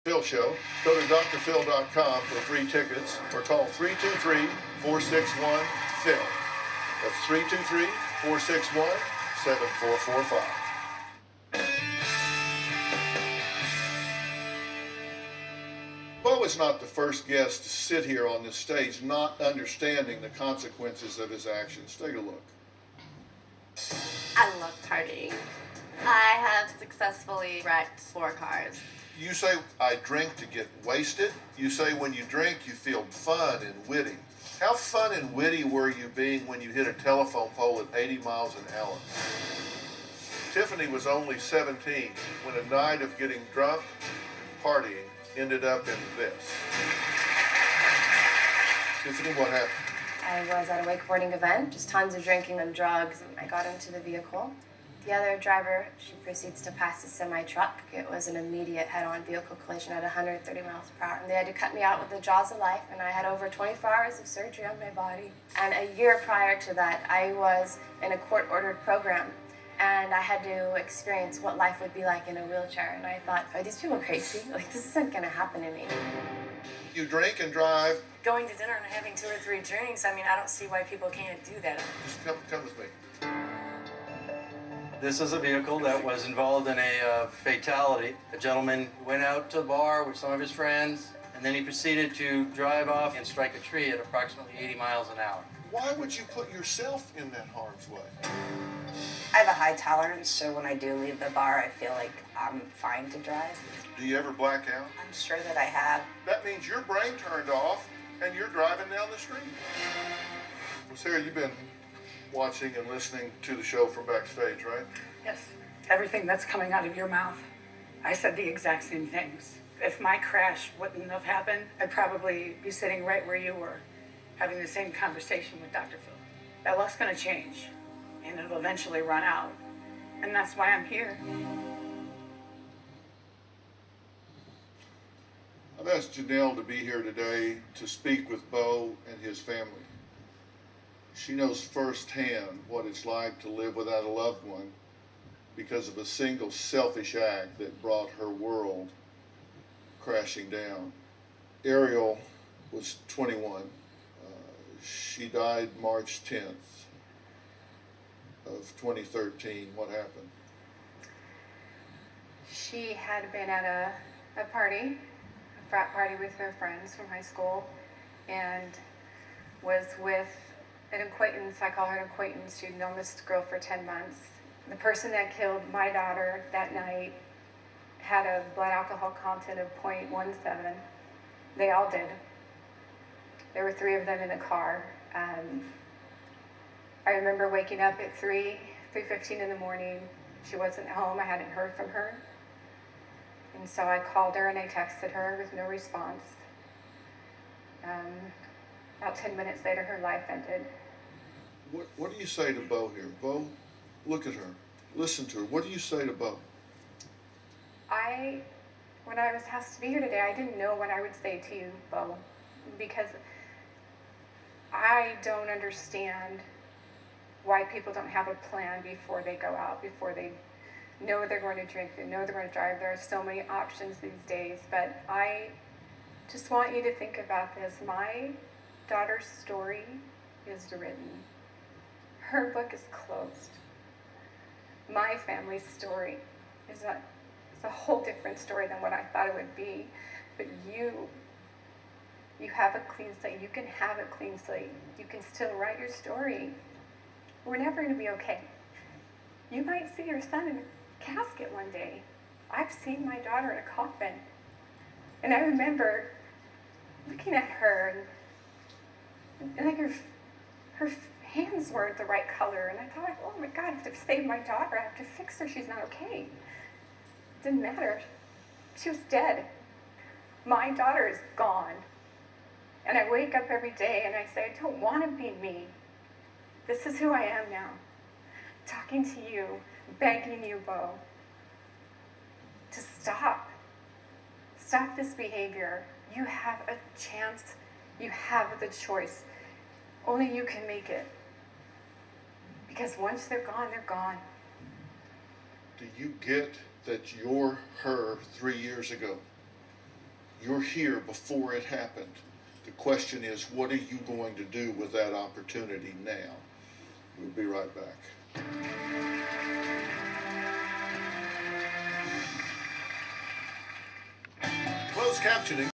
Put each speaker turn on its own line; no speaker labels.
Phil Show. Go to drphil.com for free tickets or call 323-461-PHIL. That's 323-461-7445. Bo is not the first guest to sit here on this stage not understanding the consequences of his actions. Take a look.
I love partying. I have successfully wrecked 4 cars.
You say, I drink to get wasted. You say when you drink, you feel fun and witty. How fun and witty were you being when you hit a telephone pole at 80 miles an hour? Tiffany was only 17 when a night of getting drunk and partying ended up in this. Tiffany, what happened?
I was at a wakeboarding event, just tons of drinking and drugs, and I got into the vehicle. The other driver, she proceeds to pass a semi-truck. It was an immediate head-on vehicle collision at 130 miles per hour. And they had to cut me out with the jaws of life, and I had over 24 hours of surgery on my body. And a year prior to that, I was in a court-ordered program, and I had to experience what life would be like in a wheelchair. And I thought, are these people crazy? Like, this isn't gonna happen to me.
You drink and drive.
Going to dinner and having 2 or 3 drinks, I mean, I don't see why people can't do that.
Just come with me.
This is a vehicle that was involved in a fatality. A gentleman went out to the bar with some of his friends, and then he proceeded to drive off and strike a tree at approximately 80 miles an hour.
Why would you put yourself in that harm's way?
I have a high tolerance, so when I do leave the bar, I feel like I'm fine to drive.
Do you ever black out?
I'm sure that I have.
That means your brain turned off and you're driving down the street. Well, Sarah, you've been watching and listening to the show from backstage, right?
Yes. Everything that's coming out of your mouth, I said the exact same things. If my crash wouldn't have happened, I'd probably be sitting right where you were, having the same conversation with Dr. Phil. That luck's gonna change, and it'll eventually run out. And that's why I'm here.
I've asked Janelle to be here today to speak with Bo and his family. She knows firsthand what it's like to live without a loved one because of a single selfish act that brought her world crashing down. Ariel was 21. She died March 10th of 2013. What happened?
She had been at a party, a frat party with her friends from high school, and was with an acquaintance. I call her an acquaintance. She'd known this girl for 10 months. The person that killed my daughter that night had a blood alcohol content of 0.17. They all did. There were 3 of them in the car. I remember waking up at 3:15 in the morning. She wasn't home. I hadn't heard from her. And so I called her and I texted her with no response. About 10 minutes later, her life ended.
What do you say to Bo here? Bo, look at her. Listen to her. What do you say to Bo?
When I was asked to be here today, I didn't know what I would say to you, Bo, because I don't understand why people don't have a plan before they go out, before they know they're going to drink, they know they're going to drive. There are so many options these days, but I just want you to think about this. My daughter's story is written. Her book is closed. My family's story is a whole different story than what I thought it would be. But you have a clean slate. You can have a clean slate. You can still write your story. We're never going to be okay. You might see your son in a casket one day. I've seen my daughter in a coffin. And I remember looking at her and like her hands weren't the right color. And I thought, oh my God, I have to save my daughter. I have to fix her. She's not okay. It didn't matter. She was dead. My daughter is gone. And I wake up every day and I say, I don't want to be me. This is who I am now. Talking to you, begging you, Bo, to stop. Stop this behavior. You have a chance. You have the choice. Only you can make it. Because once they're gone, they're gone.
Do you get that you're her 3 years ago? You're here before it happened. The question is, what are you going to do with that opportunity now? We'll be right back. Closed captioning.